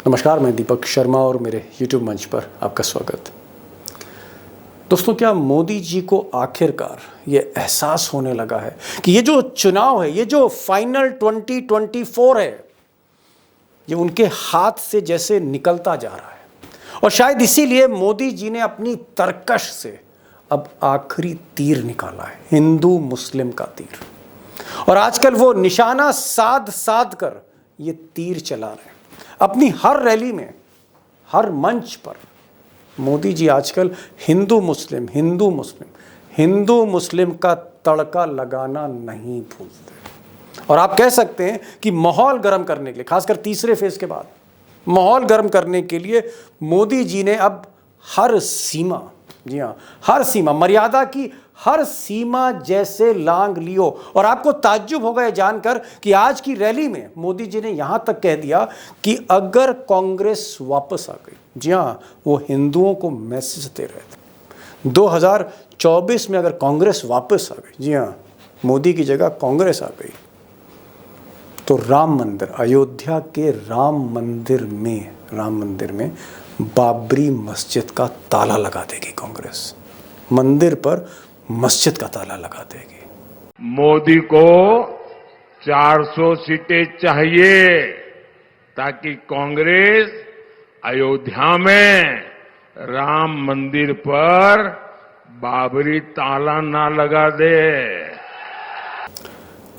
नमस्कार, मैं दीपक शर्मा और मेरे YouTube मंच पर आपका स्वागत। दोस्तों, क्या मोदी जी को आखिरकार ये एहसास होने लगा है कि ये जो चुनाव है, ये जो फाइनल 2024 है, ये उनके हाथ से जैसे निकलता जा रहा है। और शायद इसीलिए मोदी जी ने अपनी तरकश से अब आखिरी तीर निकाला है, हिंदू मुस्लिम का तीर। और आजकल वो निशाना साध साध कर ये तीर चला रहे हैं अपनी हर रैली में, हर मंच पर। मोदी जी आजकल हिंदू मुस्लिम का तड़का लगाना नहीं भूलते। और आप कह सकते हैं कि माहौल गर्म करने के लिए, खासकर तीसरे फेज के बाद माहौल गर्म करने के लिए मोदी जी ने अब हर सीमा, जी हाँ, हर सीमा, मर्यादा की हर सीमा जैसे लांघ लियो। और आपको ताज्जुब होगा यह जानकर कि आज की रैली में मोदी जी ने यहां तक कह दिया कि अगर कांग्रेस वापस आ गई, जी हाँ, वो हिंदुओं को मैसेज दे रहे थे 2024 में अगर कांग्रेस वापस आ गई, जी हाँ, मोदी की जगह कांग्रेस आ गई, तो राम मंदिर, अयोध्या के राम मंदिर में बाबरी मस्जिद का ताला लगा देगी कांग्रेस। मंदिर पर मस्जिद का ताला लगा देगी। मोदी को 400 सीटें चाहिए ताकि कांग्रेस अयोध्या में राम मंदिर पर बाबरी ताला ना लगा दे।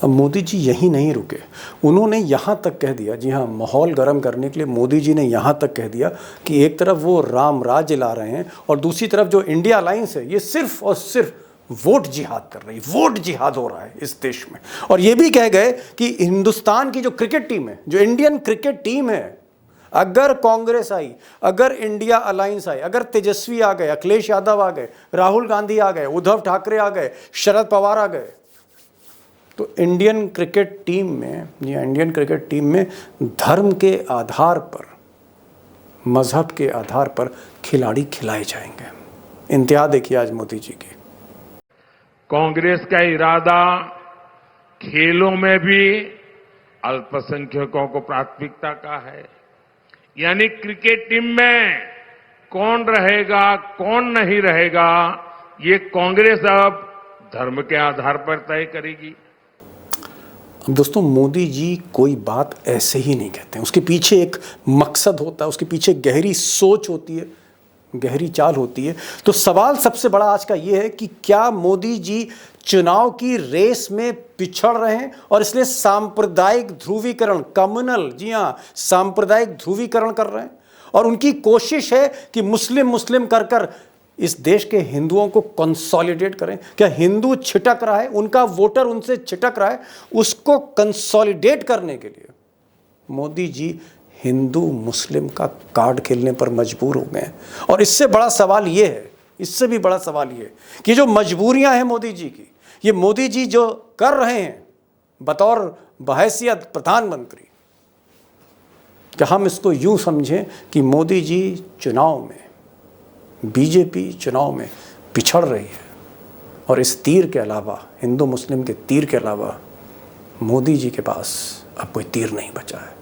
अब मोदी जी यहीं नहीं रुके, उन्होंने यहाँ तक कह दिया, जी हाँ, माहौल गर्म करने के लिए मोदी जी ने यहाँ तक कह दिया कि एक तरफ वो राम राज्य ला रहे हैं और दूसरी तरफ जो इंडिया अलायंस है, ये सिर्फ और सिर्फ वोट जिहाद कर रही है, वोट जिहाद हो रहा है इस देश में। और ये भी कह गए कि हिंदुस्तान की जो क्रिकेट टीम है, जो इंडियन क्रिकेट टीम है, अगर कांग्रेस आई, अगर इंडिया अलायंस आई, अगर तेजस्वी आ गए, अखिलेश यादव आ गए, राहुल गांधी आ गए, उद्धव ठाकरे आ गए, शरद पवार आ गए, तो इंडियन क्रिकेट टीम में धर्म के आधार पर, मजहब के आधार पर खिलाड़ी खिलाए जाएंगे। इंतहा देखिए आज मोदी जी की। कांग्रेस का इरादा खेलों में भी अल्पसंख्यकों को प्राथमिकता का है। यानी क्रिकेट टीम में कौन रहेगा, कौन नहीं रहेगा, ये कांग्रेस अब धर्म के आधार पर तय करेगी। दोस्तों, मोदी जी कोई बात ऐसे ही नहीं कहते हैं, उसके पीछे एक मकसद होता है, उसके पीछे गहरी सोच होती है, गहरी चाल होती है। तो सवाल सबसे बड़ा आज का ये है कि क्या मोदी जी चुनाव की रेस में पिछड़ रहे हैं और इसलिए सांप्रदायिक ध्रुवीकरण, कम्युनल, जी हाँ, सांप्रदायिक ध्रुवीकरण कर रहे हैं। और उनकी कोशिश है कि मुस्लिम कर कर इस देश के हिंदुओं को कंसोलिडेट करें। क्या हिंदू छिटक रहा है, उनका वोटर उनसे छिटक रहा है, उसको कंसोलिडेट करने के लिए मोदी जी हिंदू मुस्लिम का कार्ड खेलने पर मजबूर हो गए हैं। और इससे बड़ा सवाल ये है, इससे भी बड़ा सवाल ये है कि जो मजबूरियां हैं मोदी जी की, ये मोदी जी जो कर रहे हैं बतौर बहैसियत प्रधानमंत्री, क्या हम इसको यूं समझें कि मोदी जी चुनाव में, बीजेपी चुनाव में पिछड़ रही है और इस तीर के अलावा, हिंदू मुस्लिम के तीर के अलावा, मोदी जी के पास अब कोई तीर नहीं बचा है।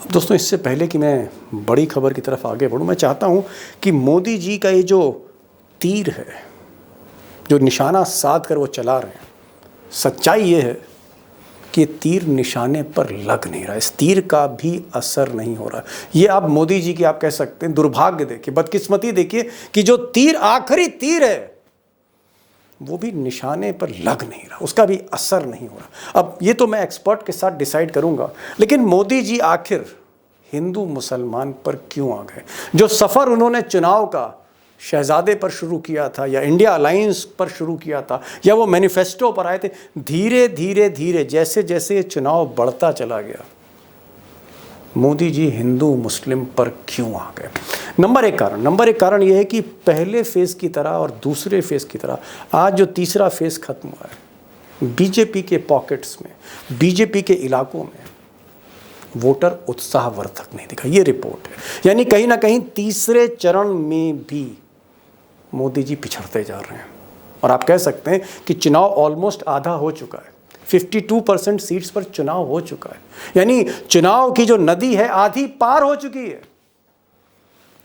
अब दोस्तों, इससे पहले कि मैं बड़ी खबर की तरफ आगे बढ़ूं, मैं चाहता हूं कि मोदी जी का ये जो तीर है, जो निशाना साध कर वो चला रहे हैं, सच्चाई ये है कि तीर निशाने पर लग नहीं रहा, इस तीर का भी असर नहीं हो रहा। ये आप मोदी जी की, आप कह सकते हैं, दुर्भाग्य देखिए, बदकिस्मती देखिए कि जो तीर, आखिरी तीर है, वो भी निशाने पर लग नहीं रहा, उसका भी असर नहीं हो रहा। अब ये तो मैं एक्सपर्ट के साथ डिसाइड करूंगा, लेकिन मोदी जी आखिर हिंदू मुसलमान पर क्यों आ गए? जो सफ़र उन्होंने चुनाव का शहजादे पर शुरू किया था, या इंडिया अलायंस पर शुरू किया था, या वो मैनिफेस्टो पर आए थे, धीरे धीरे जैसे जैसे ये चुनाव बढ़ता चला गया, मोदी जी हिंदू मुस्लिम पर क्यों आ गए? नंबर एक कारण यह है कि पहले फेज की तरह और दूसरे फेज की तरह आज जो तीसरा फेज खत्म हुआ है, बीजेपी के पॉकेट्स में, बीजेपी के इलाकों में वोटर उत्साहवर्धक नहीं दिखा, ये रिपोर्ट है। यानी कहीं ना कहीं तीसरे चरण में भी मोदी जी पिछड़ते जा रहे हैं। और आप कह सकते हैं कि चुनाव ऑलमोस्ट आधा हो चुका है, 52% सीट्स पर चुनाव हो चुका है, यानी चुनाव की जो नदी है आधी पार हो चुकी है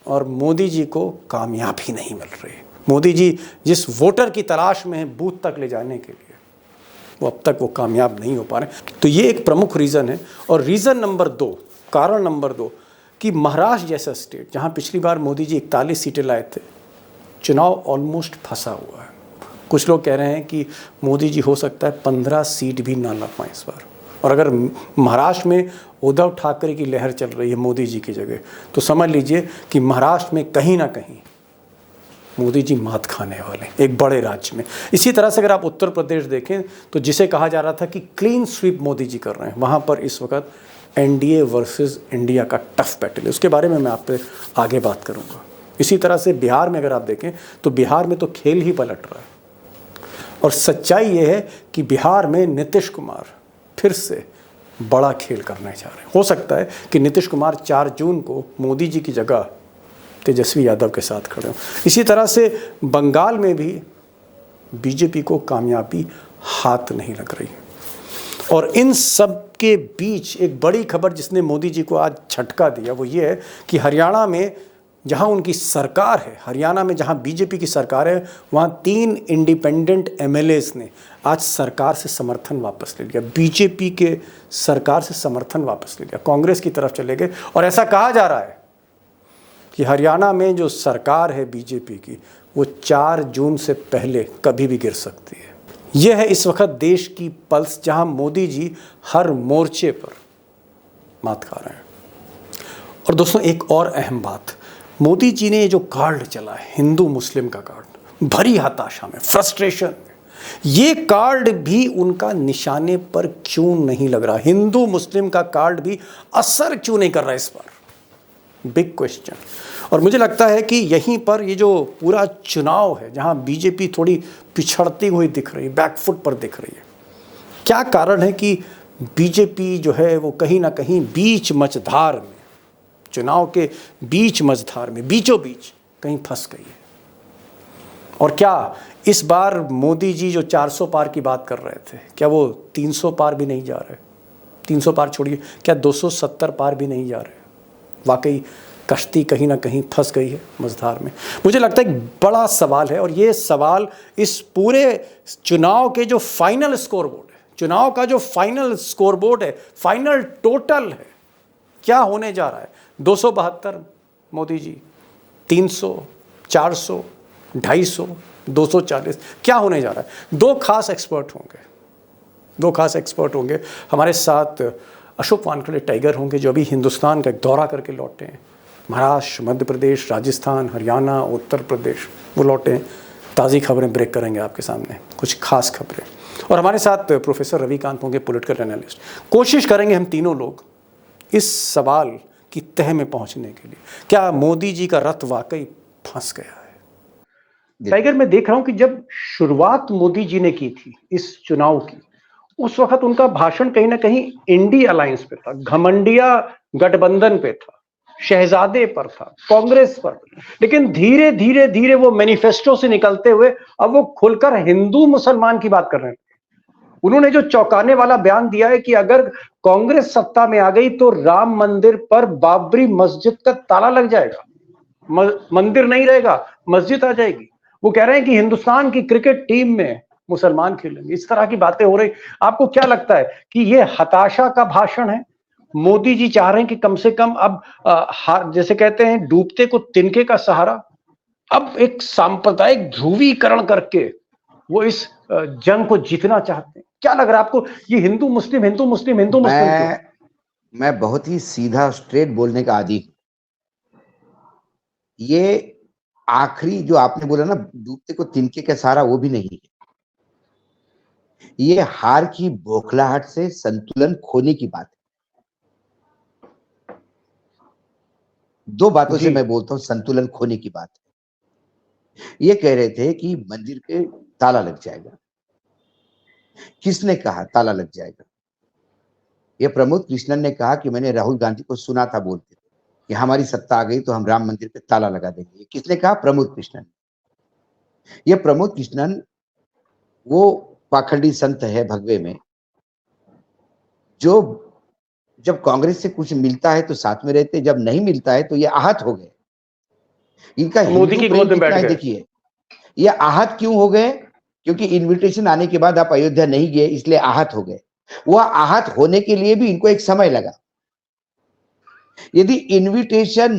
और मोदी जी को कामयाबी नहीं मिल रही। मोदी जी जिस वोटर की तलाश में है बूथ तक ले जाने के लिए, वो अब तक वो कामयाब नहीं हो पा रहे। तो ये एक प्रमुख रीज़न है। और रीज़न नंबर 2, कारण नंबर 2, कि महाराष्ट्र जैसा स्टेट जहाँ पिछली बार मोदी जी 41 सीटें लाए थे, चुनाव ऑलमोस्ट फंसा हुआ है। कुछ लोग कह रहे हैं कि मोदी जी हो सकता है 15 सीट भी ना ला पाएँ इस बार। और अगर महाराष्ट्र में उद्धव ठाकरे की लहर चल रही है मोदी जी की जगह, तो समझ लीजिए कि महाराष्ट्र में कहीं ना कहीं मोदी जी मात खाने वाले एक बड़े राज्य में। इसी तरह से अगर आप उत्तर प्रदेश देखें तो जिसे कहा जा रहा था कि क्लीन स्वीप मोदी जी कर रहे हैं, वहाँ पर इस वक्त एनडीए वर्सेस इंडिया का टफ बैटल है। उसके बारे में मैं आप पे आगे बात करूँगा। इसी तरह से बिहार में अगर आप देखें तो बिहार में तो खेल ही पलट रहा है और सच्चाई ये है कि बिहार में नीतीश कुमार फिर से बड़ा खेल करने जा रहे हैं। हो सकता है कि नीतीश कुमार 4 जून को मोदी जी की जगह तेजस्वी यादव के साथ खड़े हों। इसी तरह से बंगाल में भी बीजेपी को कामयाबी हाथ नहीं लग रही। और इन सब के बीच एक बड़ी खबर जिसने मोदी जी को आज झटका दिया वो ये है कि हरियाणा में जहां उनकी सरकार है, हरियाणा में जहां बीजेपी की सरकार है, वहां 3 इंडिपेंडेंट एमएलएज ने आज सरकार से समर्थन वापस ले लिया। बीजेपी के सरकार से समर्थन वापस ले लिया, कांग्रेस की तरफ चले गए। और ऐसा कहा जा रहा है कि हरियाणा में जो सरकार है बीजेपी की, वो 4 जून से पहले कभी भी गिर सकती है। यह है इस वक्त देश की पल्स, जहां मोदी जी हर मोर्चे पर मात खा रहे हैं। और दोस्तों एक और अहम बात, मोदी जी ने जो कार्ड चला है हिंदू मुस्लिम का कार्ड, भरी हताशा में, फ्रस्ट्रेशन में, ये कार्ड भी उनका निशाने पर क्यों नहीं लग रहा? हिंदू मुस्लिम का कार्ड भी असर क्यों नहीं कर रहा इस बार? Big question. और मुझे लगता है कि यहीं पर ये जो पूरा चुनाव है, जहां बीजेपी थोड़ी पिछड़ती हुई दिख रही है, बैकफुट पर दिख रही है, क्या कारण है कि बीजेपी जो है वो कहीं ना कहीं बीच मझधार में, चुनाव के बीच मझधार में, बीचों बीच कहीं फंस गई है? और क्या इस बार मोदी जी जो 400 पार की बात कर रहे थे, क्या वो 300 पार भी नहीं जा रहे? 300 पार छोड़िए, क्या 270 पार भी नहीं जा रहे? वाकई कश्ती कहीं ना कहीं फंस गई है मझधार में। मुझे लगता है एक बड़ा सवाल है और ये सवाल इस पूरे चुनाव के जो फाइनल स्कोरबोर्ड है, चुनाव का जो फाइनल स्कोरबोर्ड है, फाइनल टोटल है, क्या होने जा रहा है? 272 मोदी जी, 300, 400, 250, 240, क्या होने जा रहा है? 2 खास एक्सपर्ट होंगे हमारे साथ। अशोक वानखेड़े टाइगर होंगे जो अभी हिंदुस्तान का एक दौरा करके लौटे हैं, महाराष्ट्र, मध्य प्रदेश, राजस्थान, हरियाणा, उत्तर प्रदेश, वो लौटे हैं। ताज़ी खबरें ब्रेक करेंगे आपके सामने, कुछ खास खबरें। और हमारे साथ प्रोफेसर रविकांत होंगे, पॉलिटिकल एनालिस्ट। कोशिश करेंगे हम तीनों लोग इस सवाल की तह में पहुंचने के लिए, क्या मोदी जी का रथ वाकई फंस गया है? टाइगर, मैं देख रहा हूं कि जब शुरुआत मोदी जी ने की थी इस चुनाव की, उस वक्त उनका भाषण कहीं ना कहीं इंडी अलायंस पे था, घमंडिया गठबंधन पे था, शहजादे पर था, कांग्रेस पर। लेकिन धीरे धीरे धीरे वो मैनिफेस्टो से निकलते हुए अब वो खुलकर हिंदू मुसलमान की बात कर रहे हैं। उन्होंने जो चौंकाने वाला बयान दिया है कि अगर कांग्रेस सत्ता में आ गई तो राम मंदिर पर बाबरी मस्जिद का ताला लग जाएगा, मंदिर नहीं रहेगा, मस्जिद आ जाएगी। वो कह रहे हैं कि हिंदुस्तान की क्रिकेट टीम में मुसलमान खेलेंगे। इस तरह की बातें हो रही। आपको क्या लगता है कि ये हताशा का भाषण है? मोदी जी चाह रहे हैं कि कम से कम अब जैसे कहते हैं डूबते को तिनके का सहारा, अब एक सांप्रदायिक ध्रुवीकरण करके वो इस जंग को जीतना चाहते हैं। क्या लग रहा है आपको? ये हिंदू मुस्लिम मैं बहुत ही सीधा स्ट्रेट बोलने का आदी हूं। ये आखिरी जो आपने बोला ना, डूबते को तिनके का सहारा, वो भी नहीं है। ये हार की बौखलाहट से संतुलन खोने की बात है। 2 बातों से मैं बोलता हूं, संतुलन खोने की बात है। ये कह रहे थे कि मंदिर पे ताला लग जाएगा। किसने कहा ताला लग जाएगा? ये प्रमोद कृष्णन ने कहा कि मैंने राहुल गांधी को सुना था बोलते थे कि हमारी सत्ता आ गई तो हम राम मंदिर पे ताला लगा देंगे। ये किसने कहा? प्रमोद कृष्णन। ये प्रमोद कृष्णन वो पाखंडी संत है भगवे में, जो जब कांग्रेस से कुछ मिलता है तो साथ में रहते, जब नहीं मिलता है तो ये आहत हो गए। इनका मोदी हिंदू की प्रेम गोद में कितना बैठ है गए। देखिए। ये आहत क्यों हो गए? क्योंकि इनविटेशन आने के बाद आप अयोध्या नहीं गए, इसलिए आहत हो गए। वह आहत होने के लिए भी इनको एक समय लगा। यदि इनविटेशन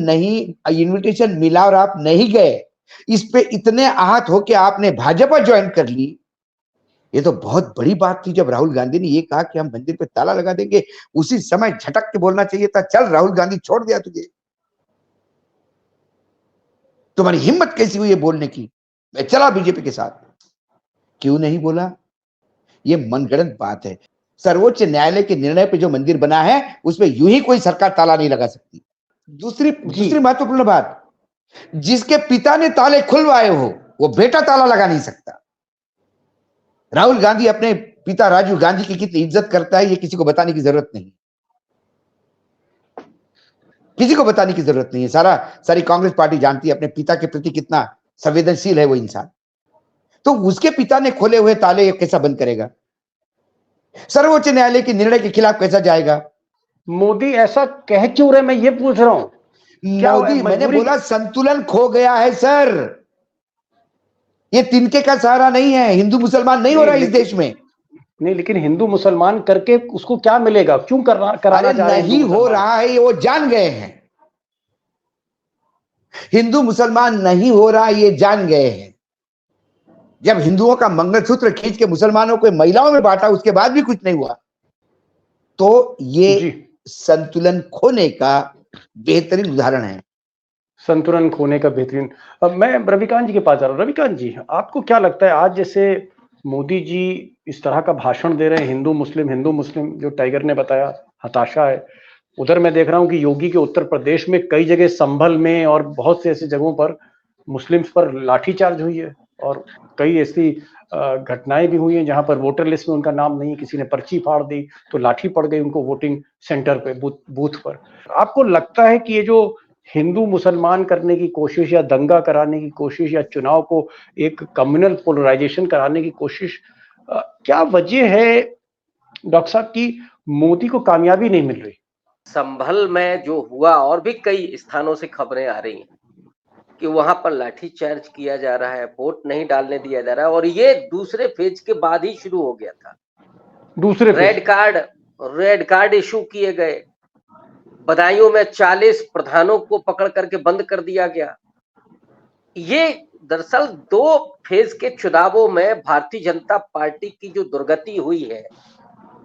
मिला और आप नहीं गए, इस पे इतने आहत हो कि आपने भाजपा ज्वाइन कर ली, ये तो बहुत बड़ी बात थी। जब राहुल गांधी ने ये कहा कि हम मंदिर पे ताला लगा देंगे, उसी समय झटक के बोलना चाहिए था, चल राहुल गांधी छोड़ दिया तुझे, तुम्हारी हिम्मत कैसी हुई है बोलने की, मैं चला बीजेपी के साथ। क्यों नहीं बोला? ये मनगढ़ंत बात है। सर्वोच्च न्यायालय के निर्णय पे जो मंदिर बना है, उसमें यूं ही कोई सरकार ताला नहीं लगा सकती। दूसरी महत्वपूर्ण बात, जिसके पिता ने ताले खुलवाए हो, वो बेटा ताला लगा नहीं सकता। राहुल गांधी अपने पिता राजीव गांधी की कितनी इज्जत करता है, ये किसी को बताने की जरूरत नहीं, किसी को बताने की जरूरत नहीं है। सारी कांग्रेस पार्टी जानती है अपने पिता के प्रति कितना संवेदनशील है वो इंसान। तो उसके पिता ने खोले हुए ताले कैसा बंद करेगा? सर्वोच्च न्यायालय के निर्णय के खिलाफ कैसा जाएगा? मोदी ऐसा कह क्यों रहे, मैं ये पूछ रहा हूं। क्या मोदी, मैंने मजबूरी बोला संतुलन खो गया है सर। ये तिनके का सहारा नहीं है, हिंदू मुसलमान नहीं हो रहा इस देश में। नहीं, लेकिन हिंदू मुसलमान करके उसको क्या मिलेगा? क्यों कराना चाह रहे हैं? नहीं हो रहा है, ये वो जान गए हैं। हिंदू मुसलमान नहीं हो रहा, ये जान गए हैं। जब हिंदुओं का मंगलसूत्र खींच के मुसलमानों को महिलाओं में बांटा, उसके बाद भी कुछ नहीं हुआ, तो ये संतुलन खोने का बेहतरीन उदाहरण है। संतुलन खोने का बेहतरीन। अब मैं रविकांत जी के पास जा रहा हूँ। रविकांत जी, आपको क्या लगता है, आज जैसे मोदी जी इस तरह का भाषण दे रहे हैं, हिंदू मुस्लिम, जो टाइगर ने बताया, हताशा है। उधर मैं देख रहा हूँ कि योगी के उत्तर प्रदेश में कई जगह, संभल में और बहुत से ऐसी जगहों पर मुस्लिम्स पर लाठीचार्ज हुई है, और कई ऐसी घटनाएं भी हुई हैं जहां पर वोटर लिस्ट में उनका नाम नहीं, किसी ने पर्ची फाड़ दी तो लाठी पड़ गई उनको वोटिंग सेंटर पे, बूथ पर। आपको लगता है कि ये जो हिंदू मुसलमान करने की कोशिश, या दंगा कराने की कोशिश, या चुनाव को एक कम्युनल पोलराइजेशन कराने की कोशिश, क्या वजह है डॉक्टर साहब की मोदी को कामयाबी नहीं मिल रही? संभल में जो हुआ, और भी कई स्थानों से खबरें आ रही हैं कि वहां पर लाठीचार्ज किया जा रहा है, वोट नहीं डालने दिया जा रहा है, और ये दूसरे फेज के बाद ही शुरू हो गया था। दूसरे रेड कार्ड इशू किए गए, बदायूं में 40 प्रधानों को पकड़ करके बंद कर दिया गया। ये दरअसल 2 फेज के चुनावों में भारतीय जनता पार्टी की जो दुर्गति हुई है,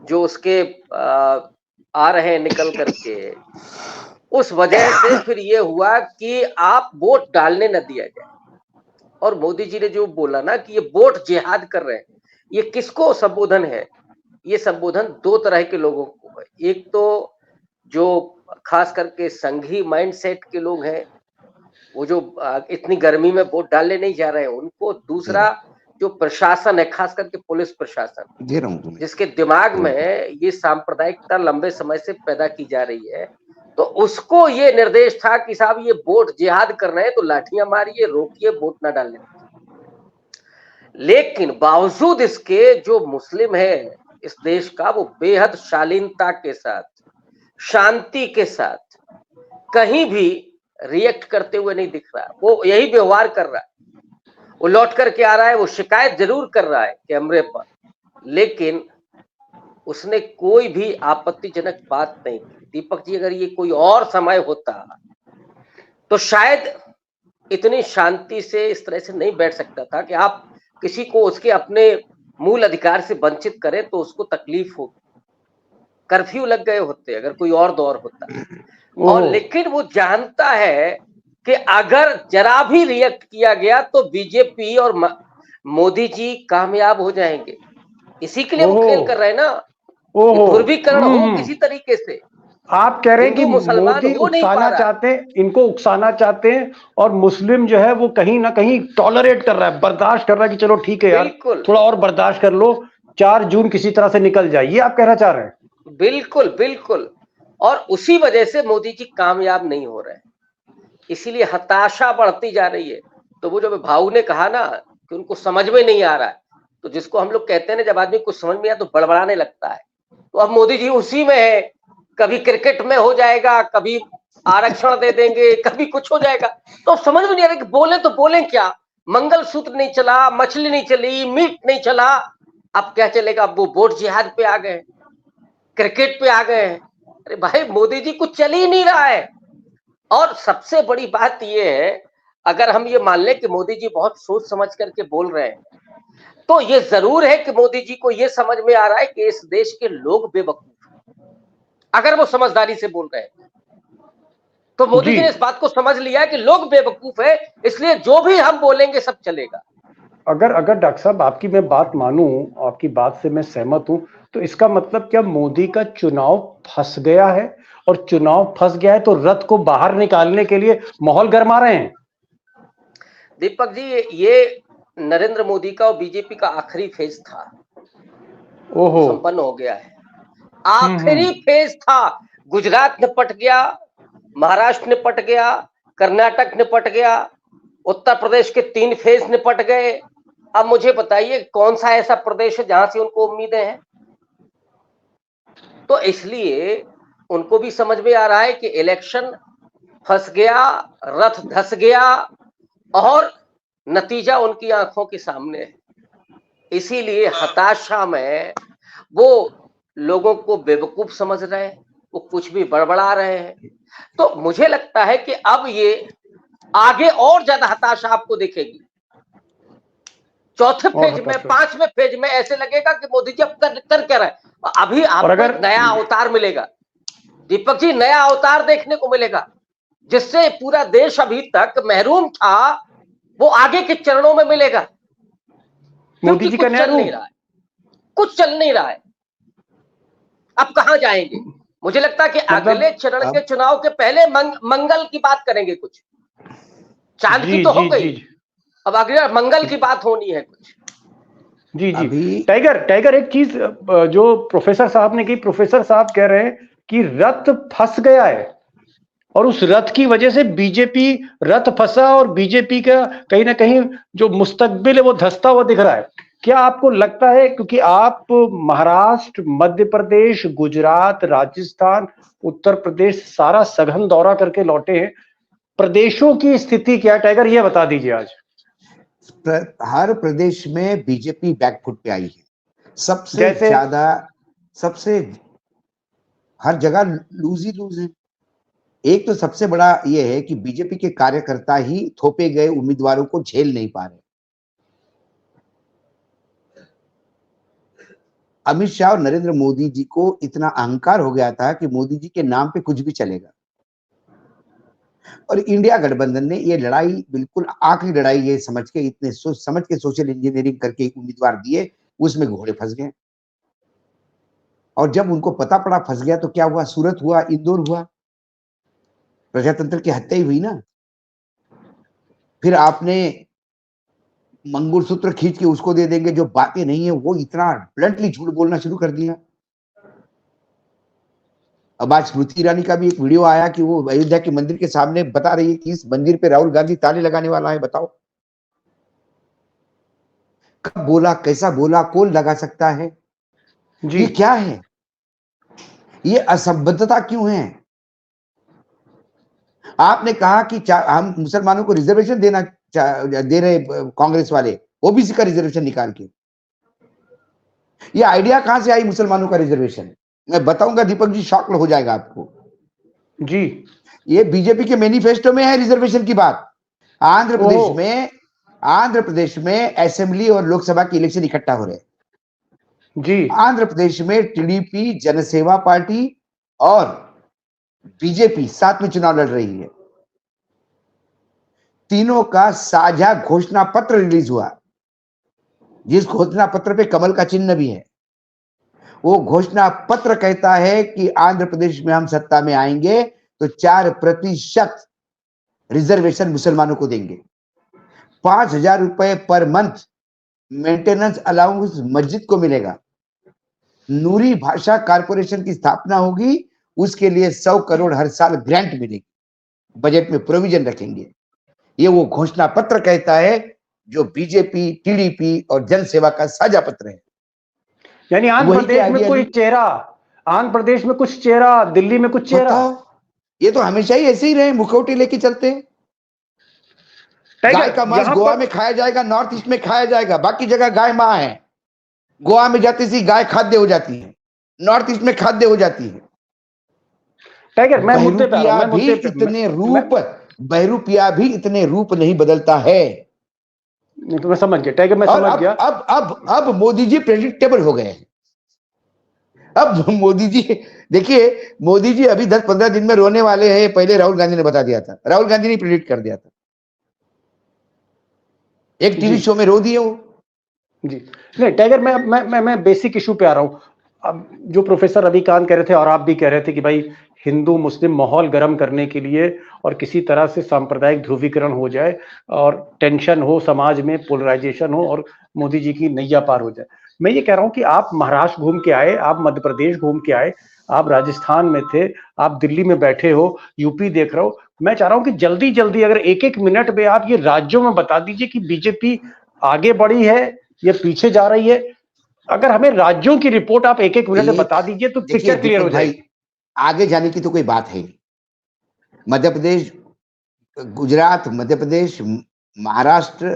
जो उसके आ रहे हैं निकल करके, उस वजह से फिर ये हुआ कि आप वोट डालने न दिया जाए। और मोदी जी ने जो बोला ना कि ये वोट जिहाद कर रहे हैं, ये किसको संबोधन है? ये संबोधन 2 तरह के लोगों को है। एक तो जो खास करके संघी माइंडसेट के लोग हैं, वो जो इतनी गर्मी में वोट डालने नहीं जा रहे हैं उनको। दूसरा जो प्रशासन है, खास करके पुलिस प्रशासन, दे रहा हूं तुम्हें, जिसके दिमाग में ये सांप्रदायिकता लंबे समय से पैदा की जा रही है, तो उसको ये निर्देश था कि साहब ये वोट जिहाद कर रहे हैं तो लाठियां मारिए, रोकिए, वोट ना डालने। लेकिन बावजूद इसके जो मुस्लिम है इस देश का, वो बेहद शालीनता के साथ, शांति के साथ कहीं भी रिएक्ट करते हुए नहीं दिख रहा। वो यही व्यवहार कर रहा है, वो लौट करके आ रहा है, वो शिकायत जरूर कर रहा है कैमरे पर, लेकिन उसने कोई भी आपत्तिजनक बात नहीं की। दीपक जी, अगर ये कोई और समय होता तो शायद इतनी शांति से इस तरह से नहीं बैठ सकता था कि आप किसी को उसके अपने मूल अधिकार से वंचित करें तो उसको तकलीफ हो। कर्फ्यू लग गए होते अगर कोई और दौर होता। और लेकिन वो जानता है कि अगर जरा भी रिएक्ट किया गया तो बीजेपी और मोदी जी कामयाब हो जाएंगे। इसी के लिए वो खेल कर रहे हैं ना, ध्रुवीकरण हो किसी तरीके से। आप कह रहे हैं कि मोदी उकसाना चाहते हैं, इनको उकसाना चाहते हैं, और मुस्लिम जो है वो कहीं ना कहीं टॉलरेट कर रहा है, बर्दाश्त कर रहा है कि चलो ठीक है यार, थोड़ा और बर्दाश्त कर लो, 4 जून किसी तरह से निकल जाए। ये आप कहना चाह रहे हैं? बिल्कुल बिल्कुल। और उसी वजह से मोदी जी कामयाब नहीं हो रहे हैं, इसीलिए हताशा बढ़ती जा रही है। तो वो जो भाऊ ने कहा ना कि उनको समझ में नहीं आ रहा है, तो जिसको हम लोग कहते हैं ना, जब आदमी कुछ समझ में आया तो बड़बड़ाने लगता है, तो अब मोदी जी उसी में है, कभी क्रिकेट में हो जाएगा, कभी आरक्षण दे देंगे, कभी कुछ हो जाएगा। तो समझ में नहीं आ रहा कि बोले तो बोले क्या। मंगलसूत्र नहीं चला, मछली नहीं चली, मीट नहीं चला, अब क्या चलेगा। अब वो वोट जिहाद पे आ गए, क्रिकेट पे आ गए। अरे भाई मोदी जी कुछ चल ही नहीं रहा है। और सबसे बड़ी बात यह है, अगर हम ये मान लें कि मोदी जी बहुत सोच समझ करके बोल रहे हैं, तो ये जरूर है कि मोदी जी को ये समझ में आ रहा है कि इस देश के लोग बेवकूफ हैं। अगर वो समझदारी से बोल रहे हैं तो मोदी जी ने इस बात को समझ लिया है कि लोग बेवकूफ है, इसलिए जो भी हम बोलेंगे सब चलेगा। अगर अगर डॉक्टर साहब आपकी मैं बात मानूं, आपकी बात से मैं सहमत हूं, तो इसका मतलब क्या मोदी का चुनाव फंस गया है? और चुनाव फंस गया है तो रथ को बाहर निकालने के लिए माहौल गरमा रहे हैं? दीपक जी, ये नरेंद्र मोदी का और बीजेपी का आखिरी फेज था, ओहो। संपन्न हो गया है। आखिरी फेज था। गुजरात निपट गया, महाराष्ट्र निपट गया, कर्नाटक निपट गया, उत्तर प्रदेश के 3 फेज निपट गए। अब मुझे बताइए कौन सा ऐसा प्रदेश है जहां से उनको उम्मीदें हैं। तो इसलिए उनको भी समझ में आ रहा है कि इलेक्शन फंस गया, रथ धस गया और नतीजा उनकी आंखों के सामने है। इसीलिए हताशा में वो लोगों को बेवकूफ समझ रहे हैं, वो कुछ भी बड़बड़ा रहे हैं। तो मुझे लगता है कि अब ये आगे और ज्यादा हताशा आपको दिखेगी। चौथे फेज में, 5वें फेज में ऐसे लगेगा कि मोदी जी अब कर क्या रहे हैं। अभी आपको एक नया अवतार मिलेगा दीपक जी, नया अवतार देखने को मिलेगा, जिससे पूरा देश अभी तक महरूम था वो आगे के चरणों में मिलेगा। मोदी जी का कुछ चल नहीं रहा है, कुछ चल नहीं रहा है। अब कहां जाएंगे? मुझे लगता है कि अगले चरण के चुनाव के पहले मंगल की बात करेंगे। कुछ चांद की तो हो गई, अब अगले मंगल की बात होनी है कुछ। जी जी। टाइगर एक चीज जो प्रोफेसर साहब ने की, प्रोफेसर साहब कह रहे हैं कि रथ फंस गया है और उस रथ की वजह से बीजेपी, रथ फंसा और बीजेपी का कहीं ना कहीं जो मुस्तकबिल है वो धंसता हुआ दिख रहा है। क्या आपको लगता है, क्योंकि आप महाराष्ट्र, मध्य प्रदेश, गुजरात, राजस्थान, उत्तर प्रदेश सारा सघन दौरा करके लौटे हैं, प्रदेशों की स्थिति क्या है टाइगर, ये बता दीजिए आज। हर प्रदेश में बीजेपी बैकफुट पे आई है, सबसे ज्यादा, सबसे हर जगह लूज ही लूज है। एक तो सबसे बड़ा यह है कि बीजेपी के कार्यकर्ता ही थोपे गए उम्मीदवारों को झेल नहीं पा रहे। अमित शाह और नरेंद्र मोदी जी को इतना अहंकार हो गया था कि मोदी जी के नाम पे कुछ भी चलेगा, और इंडिया गठबंधन ने ये लड़ाई, बिल्कुल आखिरी लड़ाई ये समझ के, इतने सोच समझ के सोशल इंजीनियरिंग करके उम्मीदवार दिए, उसमें घोड़े फंस गए। और जब उनको पता पड़ा फंस गया तो क्या हुआ? सूरत हुआ, इंदौर हुआ, प्रजातंत्र की हत्या ही हुई ना। फिर आपने मंगलसूत्र खींच के उसको दे देंगे, जो बातें नहीं है वो इतना ब्लंटली झूठ बोलना शुरू कर दिया। अब आज स्मृति ईरानी का भी एक वीडियो आया कि वो अयोध्या के मंदिर के सामने बता रही है कि इस मंदिर पे राहुल गांधी ताले लगाने वाला है। बताओ कब बोला, कैसा बोला, कौन लगा सकता है? ये क्या है? ये असंबद्धता क्यों है? आपने कहा कि हम मुसलमानों को रिजर्वेशन दे रहे कांग्रेस वाले, ओबीसी का रिजर्वेशन निकाल के। ये आइडिया कहां से आई मुसलमानों का रिजर्वेशन? मैं बताऊंगा दीपक जी, शॉक हो जाएगा आपको जी। ये बीजेपी के मैनिफेस्टो में है रिजर्वेशन की बात। आंध्र प्रदेश में असेंबली और लोकसभा की इलेक्शन इकट्ठा हो रहे हैं जी। आंध्र प्रदेश में टीडीपी, जनसेवा पार्टी और बीजेपी साथ में चुनाव लड़ रही है। तीनों का साझा घोषणा पत्र रिलीज हुआ, जिस घोषणा पत्र पे कमल का चिन्ह भी है। वो घोषणा पत्र कहता है कि आंध्र प्रदेश में हम सत्ता में आएंगे तो 4% रिजर्वेशन मुसलमानों को देंगे। 5,000 रुपए पर मंथ मेंटेनेंस अलाउंस मस्जिद को मिलेगा। नूरी भाषा कारपोरेशन की स्थापना होगी, उसके लिए 100 करोड़ हर साल ग्रांट मिलेगी, बजट में प्रोविजन रखेंगे। ये वो घोषणा पत्र कहता है जो बीजेपी, टीडीपी और जनसेवा का साझा पत्र है। यानी आंध्र वही प्रदेश में कोई चेहरा, आंध्र प्रदेश में कुछ चेहरा, दिल्ली में कुछ चेहरा। बताओ, ये तो हमेशा ही ऐसे ही रहे, मुखौटे लेके चलते हैं। गाय का मांस गोवा में खाया जाएगा, नॉर्थ ईस्ट में खाया जाएगा, बाकी जगह गाय मां है। गोवा में जाती सी गाय खाद्य हो जाती है, नॉर्थ ईस्ट में खाद्य हो जाती है। टाइगर, मैं मुद्दे पे आ रहा हूं, मैं मुद्दे पे इतने रूप, बहरूपिया भी इतने रूप नहीं बदलता है। नहीं तो मैं समझ गया टाइगर, मैं समझ गया। अब मोदी जी प्रेडिक्टेबल हो गए हैं। अब मोदी जी, देखिए मोदी जी अभी 10-15 दिन में रोने वाले हैं, पहले राहुल गांधी ने बता दिया था, राहुल गांधी ने प्रेडिक्ट कर दिया था, एक टीवी शो में रो दिए वो जी। नहीं टाइगर, मैं बेसिक इशू पे आ रहा हूं। अब जो प्रोफेसर रविकांत कह रहे थे और आप भी कह रहे थे कि भाई हिंदू मुस्लिम माहौल गर्म करने के लिए और किसी तरह से सांप्रदायिक ध्रुवीकरण हो जाए और टेंशन हो समाज में, पोलराइजेशन हो और मोदी जी की नैया पार हो जाए। मैं ये कह रहा हूं कि आप महाराष्ट्र घूम के आए, आप मध्य प्रदेश घूम के आए, आप राजस्थान में थे, आप दिल्ली में बैठे हो, यूपी देख रहे हो। मैं चाह रहा हूं कि जल्दी जल्दी अगर एक एक मिनट में आप ये राज्यों में बता दीजिए कि बीजेपी आगे बढ़ी है या पीछे जा रही है। अगर हमें राज्यों की रिपोर्ट आप एक एक मिनट में बता दीजिए तो पिक्चर क्लियर हो जाएगी। आगे जाने की तो कोई बात है नहीं। मध्य प्रदेश, गुजरात, मध्य प्रदेश, महाराष्ट्र,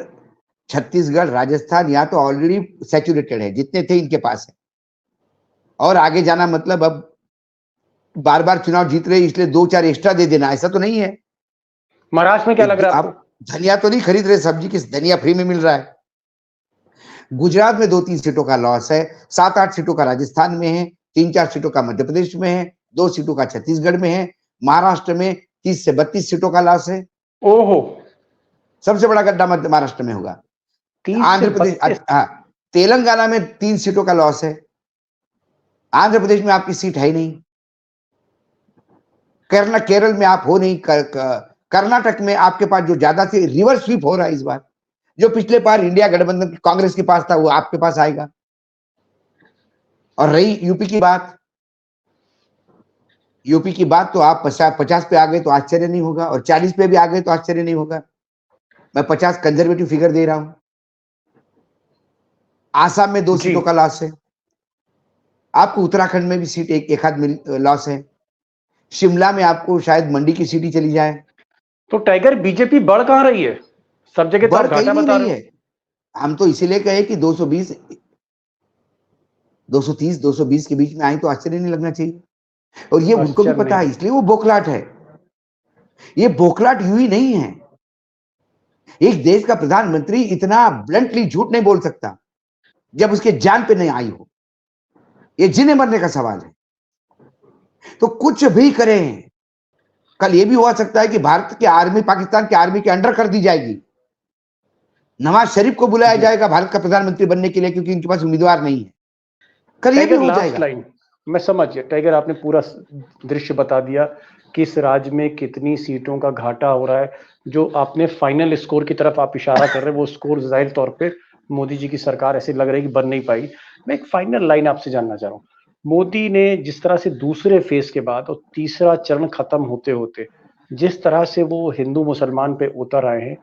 छत्तीसगढ़, राजस्थान, यहाँ तो ऑलरेडी सैचुरेटेड है, जितने थे इनके पास है। और आगे जाना मतलब अब बार बार चुनाव जीत रहे इसलिए 2-4 एक्स्ट्रा दे देना, ऐसा तो नहीं है। महाराष्ट्र में क्या लग रहा है आपको? आप धनिया तो नहीं खरीद रहे, सब्जी की धनिया फ्री में मिल रहा है। गुजरात में 2-3 सीटों का लॉस है, 7-8 सीटों का राजस्थान में है, 3-4 सीटों का मध्य प्रदेश में है, 2 सीटों का छत्तीसगढ़ में है, महाराष्ट्र में 30 से 32 सीटों का लॉस है। ओहो, सबसे बड़ा गड्ढा मध्य महाराष्ट्र में होगा। आंध्र प्रदेश, तेलंगाना में 3 सीटों का लॉस है। आंध्र प्रदेश में आपकी सीट है ही नहीं। केरल में आप हो नहीं। कर्नाटक में आपके पास जो ज्यादा से रिवर्स स्वीप हो रहा है इस बार, जो पिछले बार इंडिया गठबंधन कांग्रेस के पास था वो आपके पास आएगा। और रही यूपी की बात, यूपी की बात तो आप 50 पे आ गए तो आश्चर्य नहीं होगा, और 40 पे भी आ गए तो आश्चर्य नहीं होगा। मैं 50 कंजर्वेटिव फिगर दे रहा हूं। आसाम में 2 सीटों का लॉस है। आपको उत्तराखंड में भी सीट एक आध लॉस है। शिमला में आपको शायद मंडी की सीट ही चली जाए। तो टाइगर बढ़ कहां रही है? सब जगह तो घाटा बता रहे हैं। हम तो इसीलिए कहे कि 220, 230, 220 के बीच में आई तो आश्चर्य नहीं लगना चाहिए। और ये उनको भी पता है, इसलिए वो बोखलाट है। ये बोखलाट यूं ही नहीं है। एक देश का प्रधानमंत्री इतना ब्लंटली झूठ नहीं बोल सकता जब उसके जान पे नहीं आई हो। ये जीने मरने का सवाल है। तो कुछ भी करें, कल ये भी हो सकता है कि भारत की आर्मी पाकिस्तान की आर्मी के अंडर कर दी जाएगी। नवाज शरीफ को बुलाया जाएगा भारत का प्रधानमंत्री बनने के लिए, क्योंकि इनके पास उम्मीदवार नहीं है। कल ये भी हो जाएगा। मैं समझ गया टाइगर, आपने पूरा दृश्य बता दिया, किस राज्य में कितनी सीटों का घाटा हो रहा है। जो आपने फाइनल स्कोर की तरफ आप इशारा कर रहे हैं, वो स्कोर जाहिर तौर पे मोदी जी की सरकार ऐसे लग रही है कि बन नहीं पाएगी। मैं एक फाइनल लाइन आपसे जानना चाह रहा हूँ। मोदी ने जिस तरह से दूसरे फेज के बाद और तीसरा चरण खत्म होते होते जिस तरह से वो हिंदू मुसलमान पे उतर आए हैं,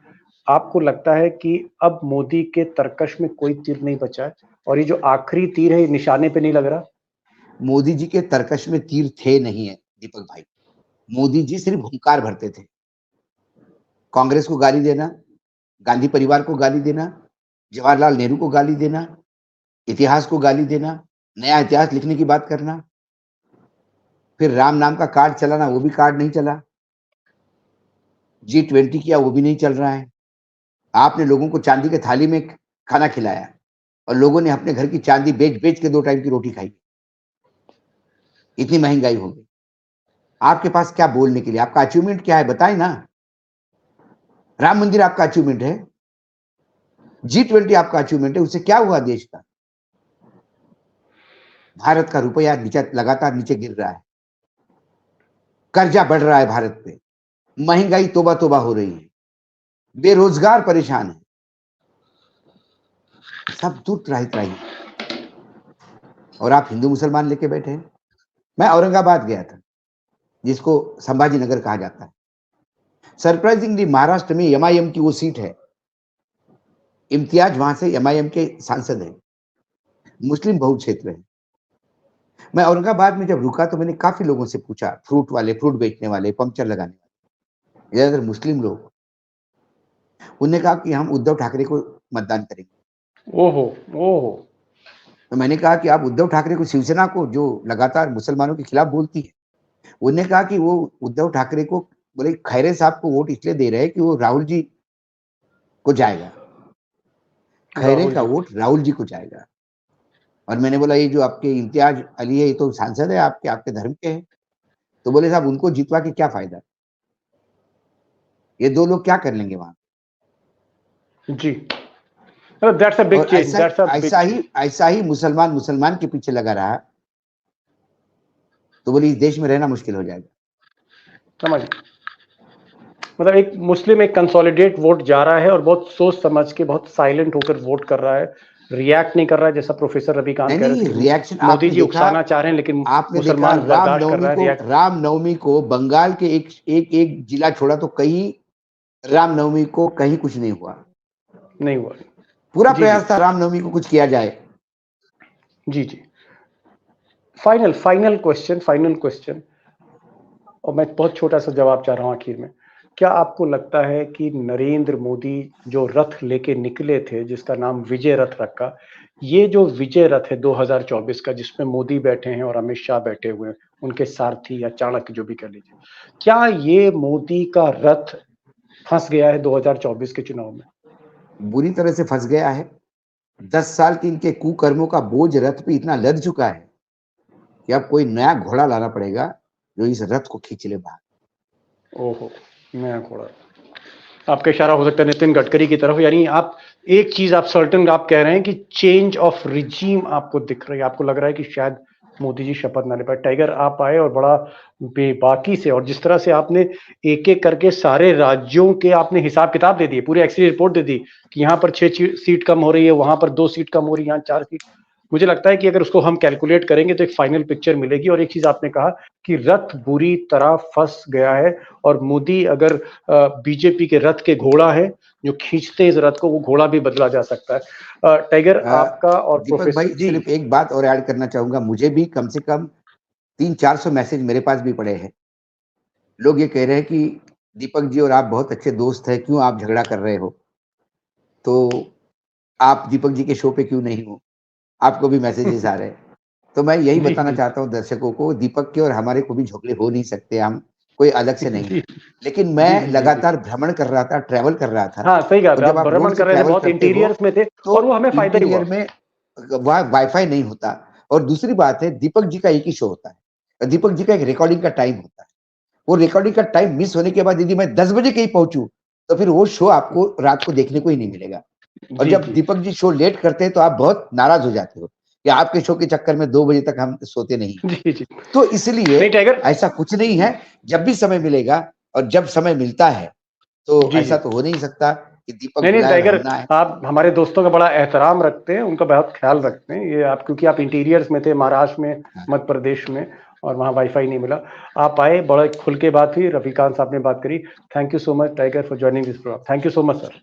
आपको लगता है कि अब मोदी के तरकश में कोई तीर नहीं बचा है और ये जो आखिरी तीर है निशाने पे नहीं लग रहा? मोदी जी के तरकश में तीर थे नहीं है दीपक भाई। मोदी जी सिर्फ हुंकार भरते थे। कांग्रेस को गाली देना, गांधी परिवार को गाली देना, जवाहरलाल नेहरू को गाली देना, इतिहास को गाली देना, नया इतिहास लिखने की बात करना, फिर राम नाम का कार्ड चलाना, वो भी कार्ड नहीं चला। G20 किया, वो भी नहीं चल रहा है। आपने लोगों को चांदी के थाली में खाना खिलाया और लोगों ने अपने घर की चांदी बेच बेच के 2 टाइम की रोटी खाई। इतनी महंगाई हो गई। आपके पास क्या बोलने के लिए? आपका अचीवमेंट क्या है बताएं ना। राम मंदिर आपका अचीवमेंट है, G20 आपका अचीवमेंट है, उससे क्या हुआ देश का? भारत का रुपया नीचे लगातार नीचे गिर रहा है, कर्जा बढ़ रहा है भारत पे, महंगाई तोबा तोबा हो रही है, बेरोजगार परेशान है, सब दूर रहित रही। और आप हिंदू मुसलमान लेके बैठे हैं। मैं औरंगाबाद गया था, जिसको संभाजी नगर कहा जाता है। सरप्राइजिंगली महाराष्ट्र में MIM की वो सीट है, इम्तियाज वहां से MIM के सांसद है। मुस्लिम बहुल क्षेत्र है। मैं औरंगाबाद में जब रुका तो मैंने काफी लोगों से पूछा, फ्रूट बेचने वाले, पंक्चर लगाने वाले, ज्यादातर मुस्लिम लोग। उन्होंने कहा कि हम उद्धव ठाकरे को मतदान करेंगे। ओहो ओहो। तो मैंने कहा कि आप उद्धव ठाकरे को, शिवसेना को जो लगातार मुसलमानों के खिलाफ बोलती है, उन्होंने कहा कि वो उद्धव ठाकरे को, बोले खैरे साहब को वोट इसलिए दे रहे हैं कि वो राहुल जी को जाएगा, खैरे का वोट राहुल जी को जाएगा। और मैंने बोला ये जो आपके इम्तियाज अली है, ये तो सांसद है आपके धर्म के हैं। तो बोले साहब उनको जितवा के क्या फायदा, ये दो लोग क्या कर लेंगे वहां जी। That's a big change. ऐसा ही मुसलमान के पीछे लगा रहा तो बोले इस देश में रहना मुश्किल हो जाएगा। समझ, मतलब एक मुस्लिम एक कंसोलिडेट वोट जा रहा है और बहुत सोच समझ के बहुत साइलेंट होकर वोट कर रहा है, रिएक्ट नहीं कर रहा है, जैसा प्रोफेसर रविकांत कह रहे थे। रिएक्शन मोदी जी उकसाना चाह रहे हैं, लेकिन मुसलमान बर्दाश्त कर रहा है। रामनवमी को बंगाल के एक जिला छोड़ा तो कहीं रामनवमी को कहीं कुछ नहीं हुआ। पूरा प्रयास था रामनवमी को कुछ किया जाए। जी जी। फाइनल क्वेश्चन, और मैं बहुत छोटा सा जवाब चाह रहा हूं आखिर में। क्या आपको लगता है कि नरेंद्र मोदी जो रथ लेके निकले थे, जिसका नाम विजय रथ रखा, ये जो विजय रथ है 2024 का, जिसमें मोदी बैठे हैं और अमित शाह बैठे हुए हैं, उनके सारथी या चाणक्य जो भी कह लीजिए, क्या ये मोदी का रथ फंस गया है 2024 के चुनाव में? बुरी तरह से फंस गया है। 10 साल के इनके कुकर्मों का बोझ रथ पे इतना लद चुका है कि अब कोई नया घोड़ा लाना पड़ेगा जो इस रथ को खींच ले बाहर। ओहो, नया घोड़ा। आपका इशारा हो सकता है नितिन गडकरी की तरफ, यानी आप एक चीज आप सर्टन आप कह रहे हैं कि चेंज ऑफ रिजीम आपको दिख रही है, आपको लग रहा है कि शायद मोदी जी शपथ ना ले पाए। टाइगर, आप आए और बड़ा बेबाकी से, और जिस तरह से आपने एक एक करके सारे राज्यों के आपने हिसाब किताब दे दिए, पूरी एक्सरे रिपोर्ट दे दी कि यहाँ पर 6 सीट कम हो रही है, वहां पर 2 सीट कम हो रही है, यहाँ 4 सीट। मुझे लगता है कि अगर उसको हम कैलकुलेट करेंगे तो एक फाइनल पिक्चर मिलेगी। और एक चीज आपने कहा कि रथ बुरी तरह फंस गया है, और मोदी अगर बीजेपी के रथ के घोड़ा है जो खींचते इस रथ को, वो घोड़ा भी बदला जा सकता है। टाइगर, आपका और दीपक भाई जी, सिर्फ एक बात और ऐड करना चाहूंगा। मुझे भी कम से कम 300-400 मैसेज मेरे पास भी पड़े हैं। लोग ये कह रहे हैं कि दीपक जी और आप बहुत अच्छे दोस्त हैं, क्यों आप झगड़ा कर रहे हो, तो आप दीपक जी के शो पे क्यों नहीं हो, आपको भी मैसेजेस आ रहे हैं। तो मैं यही बताना चाहता हूँ दर्शकों को, दीपक के और हमारे को भी झगड़े हो नहीं सकते, हम कोई अलग से नहीं। लेकिन मैं लगातार भ्रमण कर रहा था, ट्रैवल कर रहा था। हाँ सही कहा, जब आप भ्रमण कर रहे थे, बहुत इंटीरियर्स में थे, और वो हमें फायदा ही हुआ। में वहाँ वाईफाई नहीं होता। और दूसरी बात है, दीपक जी का एक ही शो होता है, दीपक जी का एक रिकॉर्डिंग का टाइम होता है। वो रिकॉर्डिंग का टाइम मिस होने के बाद यदि मैं 10 बजे कहीं पहुंचूं तो फिर वो शो आपको रात को देखने को ही नहीं मिलेगा। और जब दीपक जी शो लेट करते हैं तो आप बहुत नाराज हो जाते हो कि आपके शो के चक्कर में 2 बजे तक हम सोते नहीं। तो इसलिए ऐसा कुछ नहीं है, जब भी समय मिलेगा और जब समय मिलता है तो ऐसा तो हो नहीं सकता कि दीपक नहीं टाइगर, आप हमारे दोस्तों का बड़ा एहतराम रखते हैं, उनका बहुत ख्याल रखते हैं। ये आप क्योंकि आप इंटीरियर्स में थे, महाराष्ट्र में, मध्य प्रदेश में, और वहाँ वाईफाई नहीं मिला, आप आए, बड़ा खुल के बात हुई, रविकांत साहब ने बात करी। Thank you so much Tiger for joining this programme. Thank you so much sir.